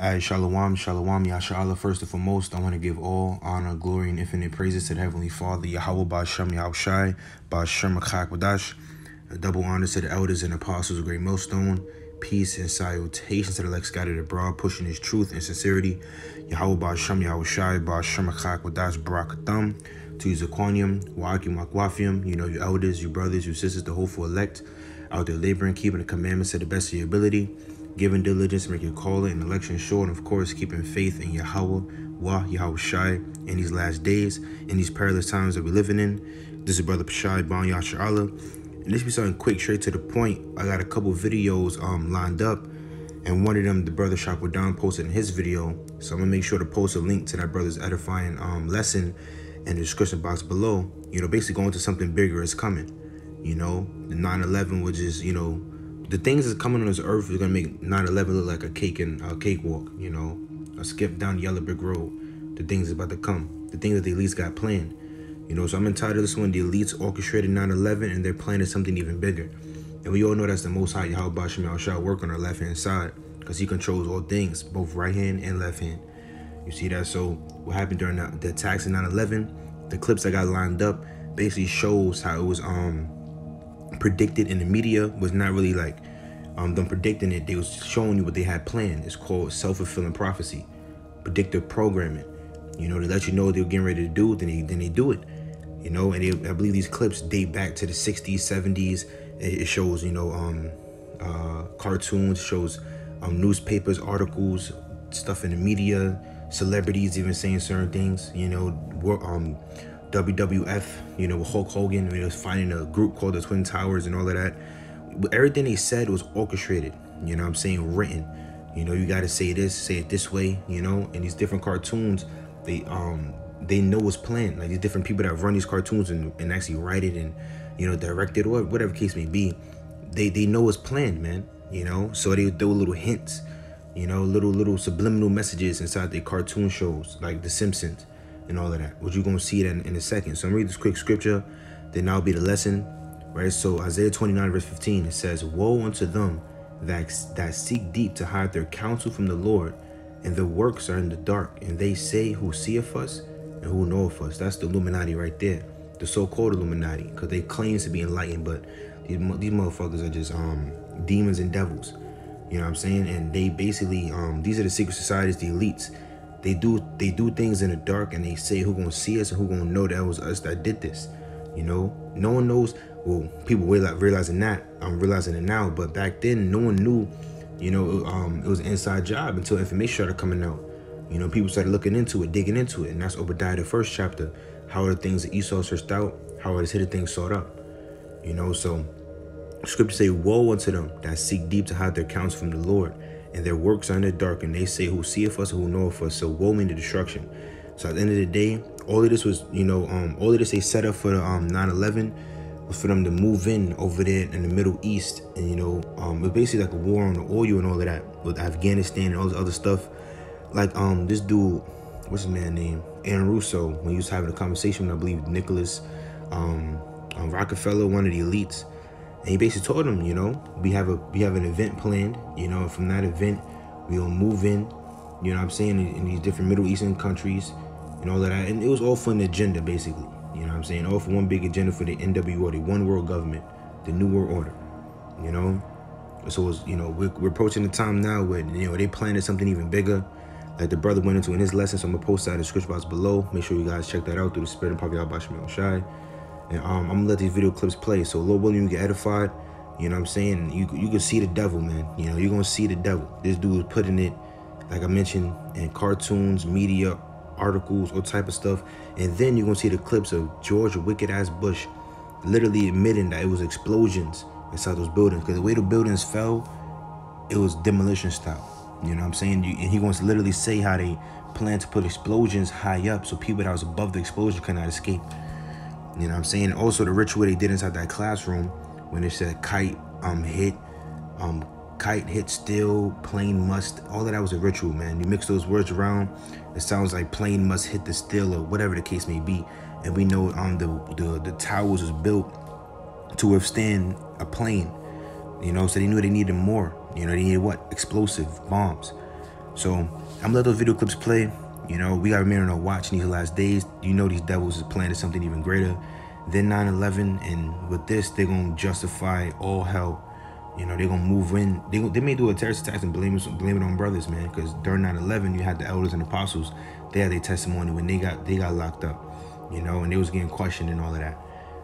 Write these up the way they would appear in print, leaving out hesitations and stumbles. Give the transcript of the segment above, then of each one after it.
Shalom, shalom, Yasha. First and foremost, I want to give all honor, glory, and infinite praises to the Heavenly Father, Yahweh Ba'Shem Yahushai, Ba'Shem SHAQADAN. A double honor to the elders and apostles of Great Millstone. Peace and salutations to the elect scattered abroad, pushing his truth and sincerity. Yahweh Ba'Shem Yahushai, Ba'Shem SHAQADAN, Barakatham. To you, Zaquanium, Wa'akim, Wakwafium, you know, your elders, your brothers, your sisters, the hopeful elect, out there laboring, keeping the commandments to the best of your ability, giving diligence, making calling and election sure, and of course, keeping faith in Yahweh, Yahushai, in these last days, in these perilous times that we're living in. This is Brother Pashai, Bon Yasha Allah. And this be something quick, straight to the point. I got a couple videos lined up, and one of them, the brother SHAQADAN posted in his video. So I'm gonna make sure to post a link to that brother's edifying lesson in the description box below. You know, basically going to something bigger is coming. You know, the 9/11, which is, you know, the things that's coming on this earth is gonna make 9/11 look like a cakewalk. You know, a skip down the yellow brick road. The things about to come, the things that the elites got planned. You know, so I'm entitled this one, the elites orchestrated 9/11, and they're planning something even bigger. And we all know that's the Most High Yahweh Ba'Shem Yahushua work on our left hand side, because he controls all things, both right hand and left hand. You see that? So what happened during the attacks in 9/11? The clips I got lined up basically shows how it was predicted in the media. Was not really like them predicting it. They was showing you what they had planned. It's called self-fulfilling prophecy, predictive programming. You know, they let you know what they were getting ready to do, then they do it. You know, and I believe these clips date back to the 60s, 70s. It shows, you know, cartoons, shows newspapers, articles, stuff in the media, celebrities even saying certain things. You know, WWF, you know, with Hulk Hogan, they was finding a group called the Twin Towers and all of that. But everything they said was orchestrated, you know what I'm saying, written. You know, you got to say this, say it this way, you know. And these different cartoons, they know what's planned. Like these different people that run these cartoons and actually write it and, you know, direct it or whatever case may be, they know what's planned, man, you know. So they throw little hints, you know, little subliminal messages inside their cartoon shows, like The Simpsons and all of that, which you're going to see that in a second. So I'm reading this quick scripture, then that'll be the lesson, right? So Isaiah 29 verse 15, it says, "Woe unto them that seek deep to hide their counsel from the Lord, and their works are in the dark, and they say, who seeth us and who knoweth us." That's the Illuminati right there, the so-called Illuminati, because they claim to be enlightened, but these motherfuckers are just demons and devils. You know what I'm saying? And they basically, these are the secret societies, the elites. They do things in the dark, and they say who gonna see us and who gonna know that was us that did this. You know, no one knows. Well, people realizing that. I'm realizing it now, but back then, no one knew. You know, it was an inside job until information started coming out. You know, people started looking into it, digging into it, and that's Obadiah, the first chapter. How are the things that Esau searched out? How are his hidden things sought up? You know, so scripture say, "Woe unto them that seek deep to hide their counsel from the Lord, and their works are in the dark, and they say, who seeth us, who knoweth us." So woe means the destruction. So at the end of the day, all of this was, you know, all of this they set up for the 9/11 was for them to move in over there in the Middle East, and you know, it was basically like a war on the oil and all of that with Afghanistan and all this other stuff. Like this dude, what's his man name? Aaron Russo, when he was having a conversation with, I believe, Nicholas Rockefeller, one of the elites. And he basically told him, you know, we have an event planned, you know, and from that event, we'll move in, you know what I'm saying, in these different Middle Eastern countries and all of that. And it was all for an agenda, basically, you know what I'm saying, all for one big agenda for the NWO, the one world government, the New World Order, you know. So it was, you know, we're approaching the time now where, you know, they planning something even bigger, like the brother went into in his lesson. So I'm gonna post that in the description box below. Make sure you guys check that out through the Spirit and Power of Yahweh Ba'Shem Yahushai. And I'm gonna let these video clips play. So Lord willing, you get edified. You know what I'm saying? You can see the devil, man. You know, you're gonna see the devil. This dude is putting it, like I mentioned, in cartoons, media, articles, all type of stuff. And then you're gonna see the clips of George Wicked Ass Bush literally admitting that it was explosions inside those buildings. Because the way the buildings fell, it was demolition style. You know what I'm saying? And he wants to literally say how they plan to put explosions high up so people that was above the explosion cannot escape. You know what I'm saying? Also, the ritual they did inside that classroom when they said kite hit steel, plane must, all of that was a ritual, man. You mix those words around, it sounds like plane must hit the steel or whatever the case may be. And we know the towers was built to withstand a plane. You know, so they knew they needed more. You know, they needed what? Explosive bombs. So I'm gonna let those video clips play. You know, we gotta remain on our watch in these last days. You know, these devils is planning something even greater than 9/11, and with this, they're gonna justify all hell. You know, they're gonna move in. They may do a terrorist attack and blame it on brothers, man. Because during 9/11, you had the elders and apostles. They had their testimony when they got locked up. You know, and they was getting questioned and all of that.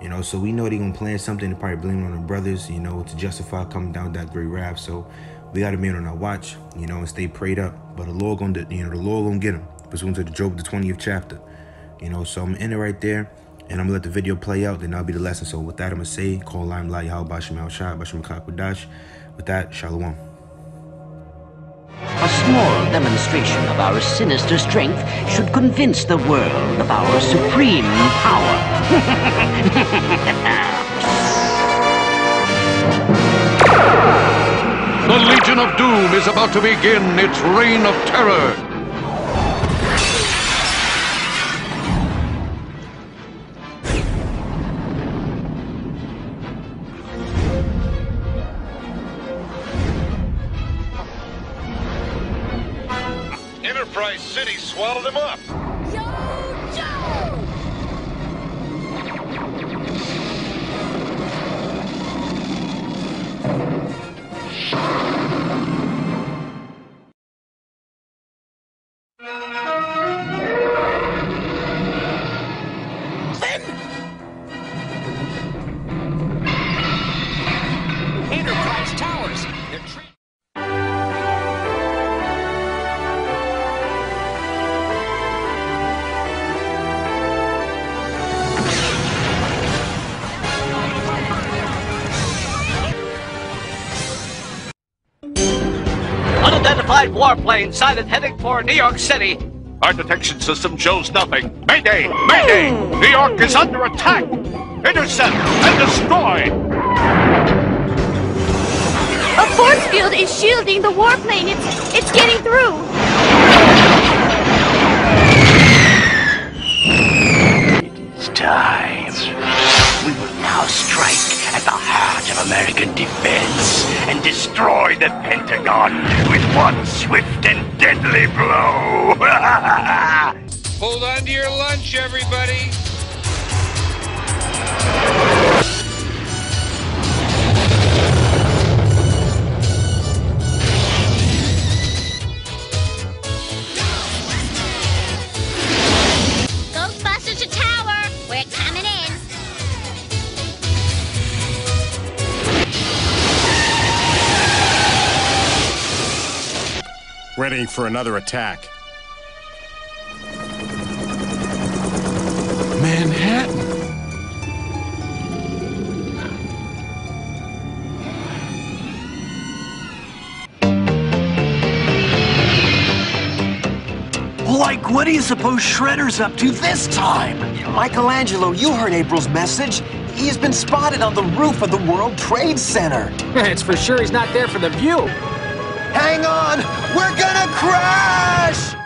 You know, so we know they're gonna plan something to probably blame it on the brothers. You know, to justify coming down that great wrath. So we gotta be on our watch. You know, and stay prayed up. But the Lord gonna, the Lord gonna get them. Pursuant to the Job, the 20th chapter. You know, so I'm gonna end it right there. And I'm gonna let the video play out, then that'll be the lesson. So with that, I'm gonna say, call Lime La Yahweh Bashem Al Shai, Bashem Kakwadash. With that, Shalom. A small demonstration of our sinister strength should convince the world of our supreme power. The Legion of Doom is about to begin its reign of terror. Enterprise City swallowed him up. Yo, Joe! Enterprise Towers. Unidentified warplane sighted heading for New York City. Our detection system shows nothing. Mayday! Mayday! New York is under attack! Intercept and destroy! A force field is shielding the warplane. It's getting through. It's time. We will now strike at the heart of American defense and destroy the Pentagon with one swift and deadly blow. Hold on to your lunch, everybody. Ghostbusters to tower. We're coming in. Ready for another attack. Manhattan. Like, what do you suppose Shredder's up to this time? Michelangelo, you heard April's message. He's been spotted on the roof of the World Trade Center. It's for sure he's not there for the view. Hang on! We're gonna crash!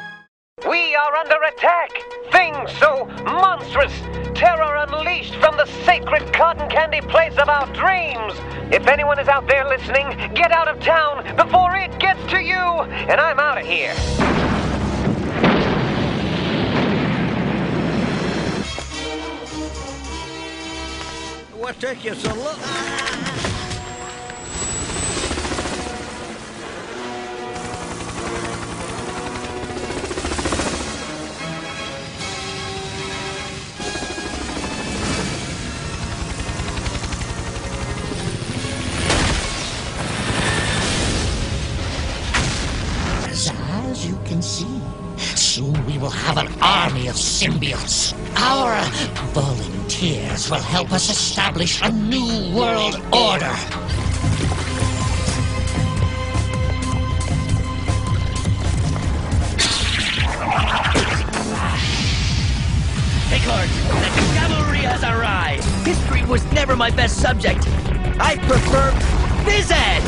We are under attack! Things so monstrous! Terror unleashed from the sacred cotton candy place of our dreams! If anyone is out there listening, get out of town before it gets to you! And I'm out of here! What took you so long? As you can see, soon we will have an army of symbiotes. Our volunteers will help us establish a new world order. Hey, Clark, the cavalry has arrived! History was never my best subject. I prefer phys ed!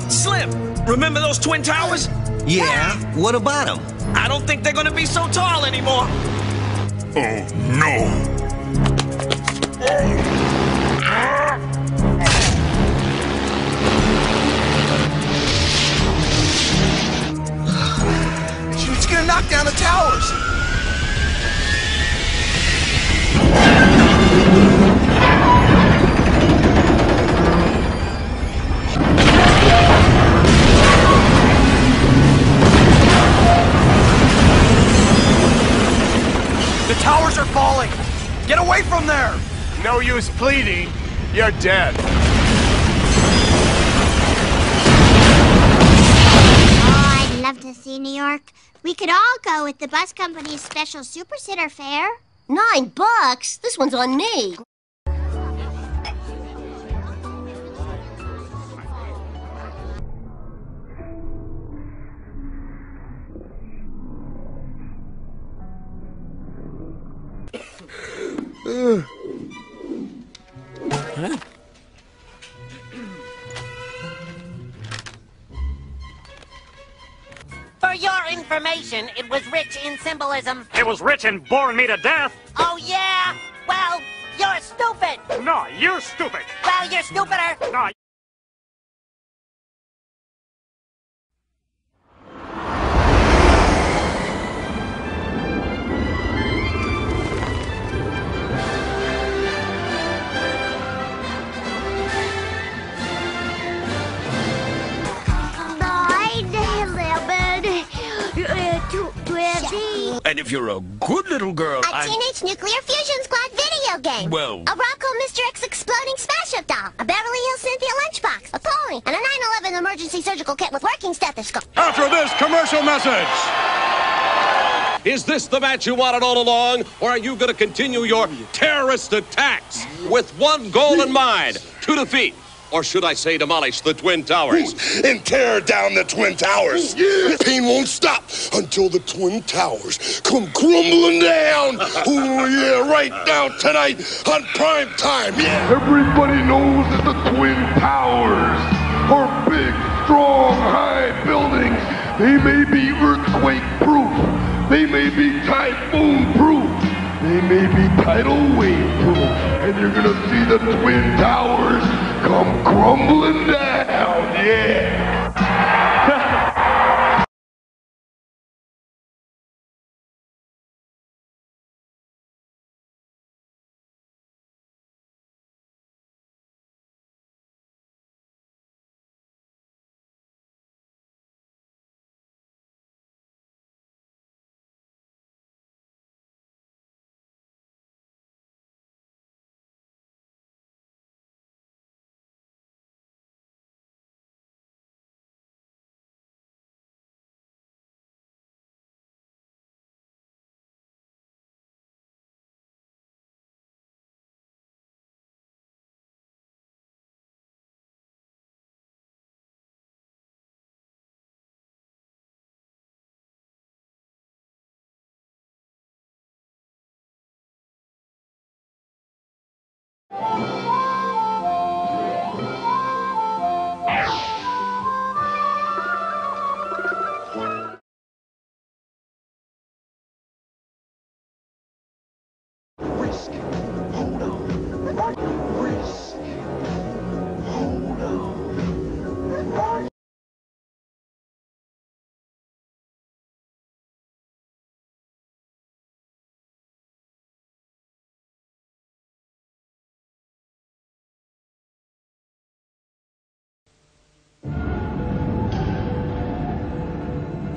Slim, remember those Twin Towers? Yeah, what about them? I don't think they're gonna be so tall anymore. Oh, no. It's gonna knock down the towers. The towers are falling! Get away from there! No use pleading. You're dead. Oh, I'd love to see New York. We could all go with the bus company's special Super Sitter fare. $9? This one's on me. Huh? For your information, it was rich in symbolism. It was rich in boring me to death. Oh, yeah? Well, you're stupid. No, you're stupid. Well, you're stupider. No. And if you're a good little girl, A Teenage Nuclear Fusion Squad video game. Well... A Rocco Mr. X exploding smash-up doll. A Beverly Hills Cynthia lunchbox. A pony. And a 9/11 emergency surgical kit with working stethoscope. After this commercial message. Is this the match you wanted all along, or are you going to continue your terrorist attacks with one goal in mind, to defeat, or should I say demolish the Twin Towers? And tear down the Twin Towers. Yeah. Pain won't stop until the Twin Towers come crumbling down. Oh, yeah, right now tonight on prime time, yeah. Everybody knows that the Twin Towers are big, strong, high buildings. They may be earthquake-proof. They may be typhoon-proof. They may be tidal wave-proof. And you're gonna see the Twin Towers come crumbling down, yeah.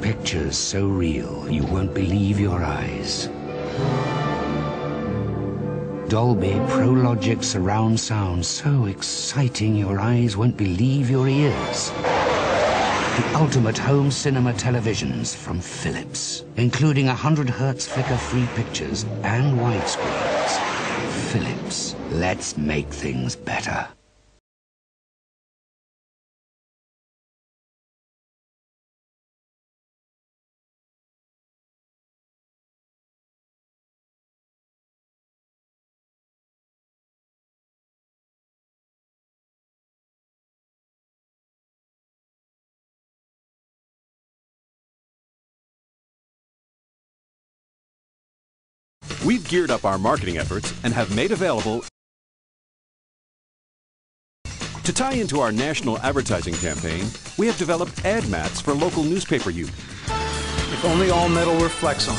Pictures so real you won't believe your eyes. Dolby Prologic surround sound so exciting your eyes won't believe your ears. The ultimate home cinema televisions from Philips, including 100 Hz flicker-free pictures and widescreens. Philips, let's make things better. We've geared up our marketing efforts and have made available. To tie into our national advertising campaign, we have developed ad mats for local newspaper use. If only all metal were Flex on.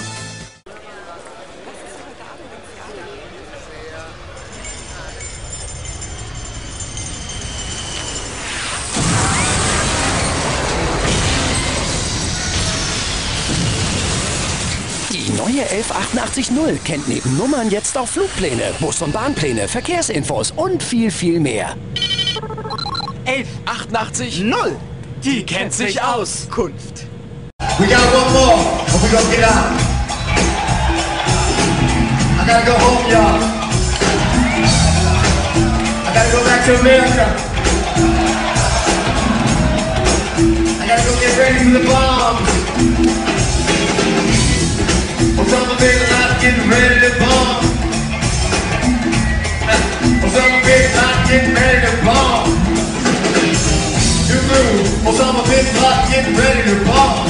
Die neue 11880 kennt neben Nummern jetzt auch Flugpläne, Bus- und Bahnpläne, Verkehrsinfos und viel, viel mehr. 11880, die kennt sich aus. Kunft. We got one more, and we gonna get out. I gotta go home, y'all. I gotta go back to America. I gotta go get ready for the bomb. Osama bin Laden getting ready to bomb. Osama bin Laden getting ready to bomb. New move. Osama bin Laden getting ready to bomb.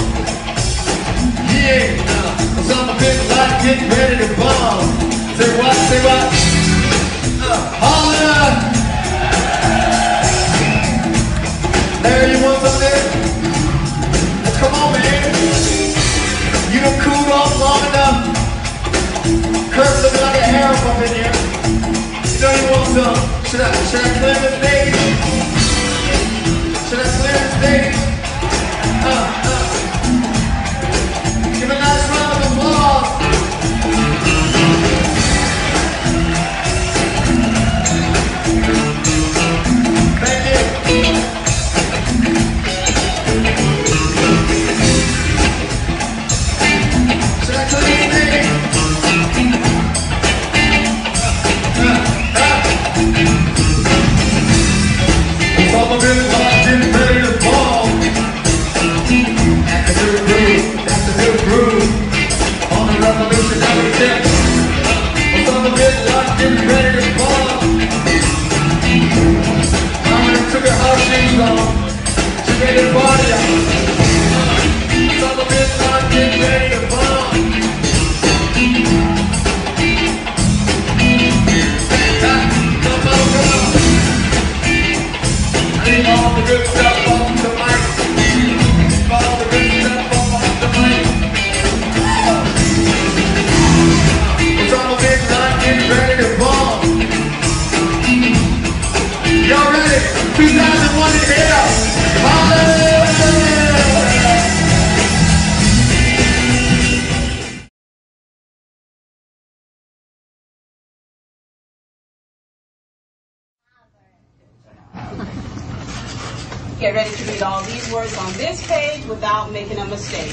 Yeah. Osama bin Laden getting ready to bomb. Say what? Say what? Holla! Larry, you want something? Come on, man. You done cooled off long enough. Kirk's looking like a harem up in here. You know you want some. Should I clear the stage? Should I clear the stage? Give a nice round of applause. Thank you. Should I clear the stage? Osama bin Laden getting ready to bomb. That's a new groove. That's a new groove. On the revolutionary tip. Osama bin Laden getting ready to bomb. Mama took her house shoes off. She made her body up. Osama bin Laden getting ready to bomb. Come on. I need all the good stuff off the mic. All the good stuff off the mic. Osama bin Laden getting ready to bomb. Y'all ready? 2001 is here. Hallelujah! Get ready to read all these words on this page without making a mistake.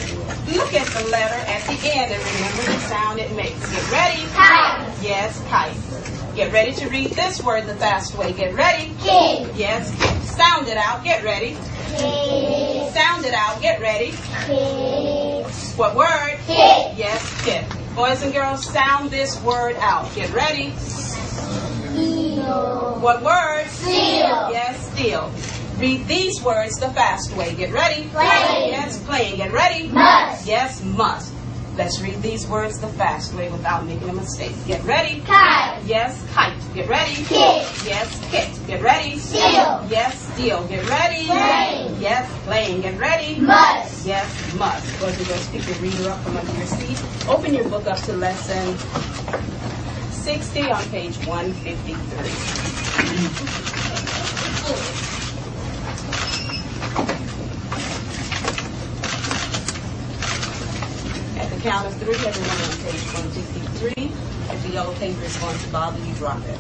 Look at the letter at the end and remember the sound it makes. Get ready. Kite. Yes, kite. Get ready to read this word the fast way. Get ready. Kid. Yes, kid. Sound it out. Get ready. Kid. Sound it out. Get ready. Kid. What word? Kid. Yes, kid. Boys and girls, sound this word out. Get ready. Steel. What word? Steel. Yes, steel. Read these words the fast way. Get ready. Playing. Yes, playing. Get ready. Must. Yes, must. Let's read these words the fast way without making a mistake. Get ready. Kite. Yes, kite. Get ready. Kit. Yes, kit. Get ready. Steel. Yes, steel. Get ready. Playing. Yes, playing. Get ready. Must. Yes, must. Boys and girls, pick your reader up from under your seat. Open your book up to lesson 60 on page 153. At the count of 3, everyone on page 153. If the yellow paper is going to bother you, drop it.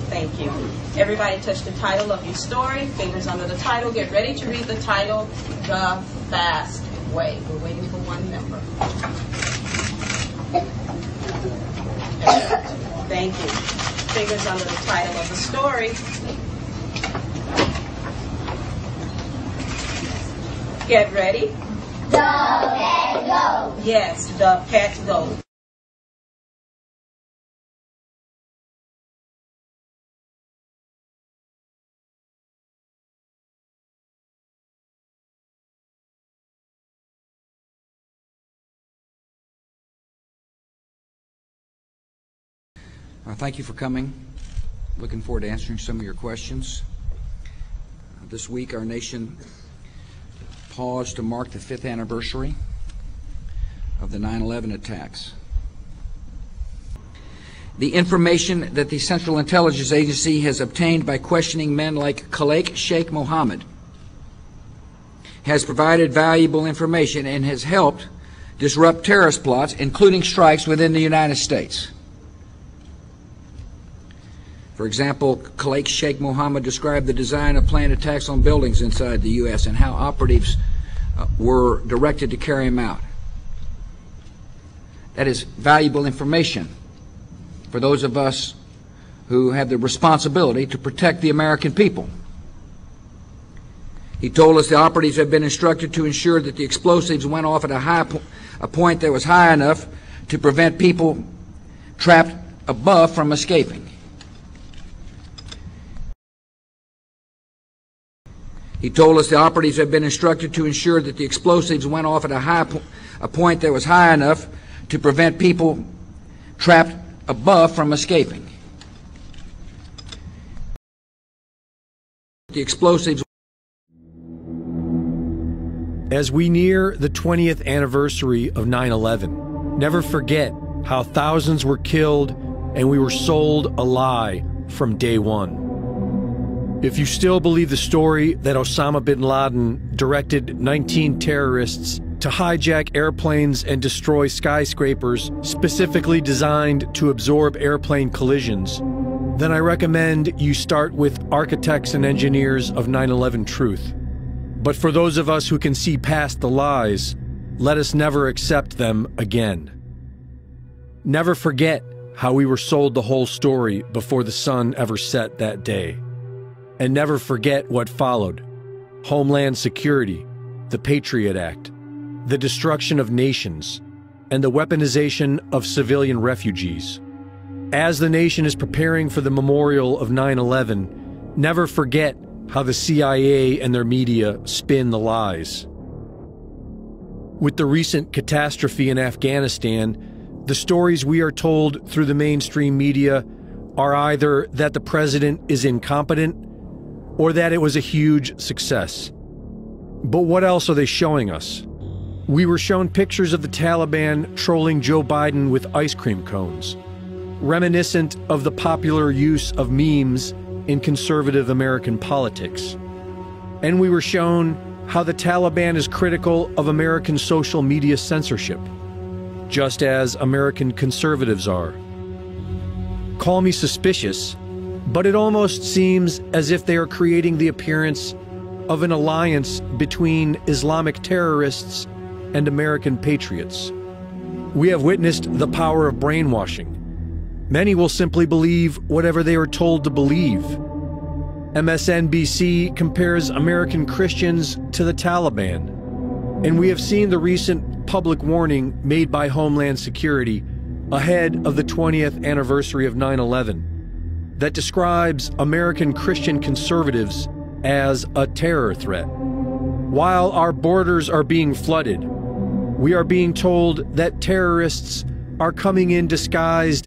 Thank you. Everybody touch the title of your story. Fingers under the title. Get ready to read the title, The Fast Way. We're waiting for one member. Thank you. Fingers under the title of the story. Get ready. The pet goat. Yes, the pet goat. Thank you for coming. Looking forward to answering some of your questions. This week, our nation paused to mark the 5th anniversary of the 9/11 attacks. The information that the Central Intelligence Agency has obtained by questioning men like Khalid Sheikh Mohammed has provided valuable information and has helped disrupt terrorist plots, including strikes within the United States. For example, Khalid Sheikh Mohammed described the design of planned attacks on buildings inside the U.S. and how operatives were directed to carry them out. That is valuable information for those of us who have the responsibility to protect the American people. He told us the operatives had been instructed to ensure that the explosives went off at a point that was high enough to prevent people trapped above from escaping. He told us the operatives had been instructed to ensure that the explosives went off at a point that was high enough to prevent people trapped above from escaping. The explosives. As we near the 20th anniversary of 9/11, never forget how thousands were killed and we were sold a lie from day one. If you still believe the story that Osama bin Laden directed 19 terrorists to hijack airplanes and destroy skyscrapers specifically designed to absorb airplane collisions, then I recommend you start with Architects and Engineers of 9/11 Truth. But for those of us who can see past the lies, let us never accept them again. Never forget how we were sold the whole story before the sun ever set that day. And never forget what followed: Homeland Security, the Patriot Act, the destruction of nations, and the weaponization of civilian refugees. As the nation is preparing for the memorial of 9/11, never forget how the CIA and their media spin the lies. With the recent catastrophe in Afghanistan, the stories we are told through the mainstream media are either that the president is incompetent or that it was a huge success. But what else are they showing us? We were shown pictures of the Taliban trolling Joe Biden with ice cream cones, reminiscent of the popular use of memes in conservative American politics. And we were shown how the Taliban is critical of American social media censorship, just as American conservatives are. Call me suspicious, but it almost seems as if they are creating the appearance of an alliance between Islamic terrorists and American patriots. We have witnessed the power of brainwashing. Many will simply believe whatever they are told to believe. MSNBC compares American Christians to the Taliban, and we have seen the recent public warning made by Homeland Security ahead of the 20th anniversary of 9/11 that describes American Christian conservatives as a terror threat. While our borders are being flooded, we are being told that terrorists are coming in disguised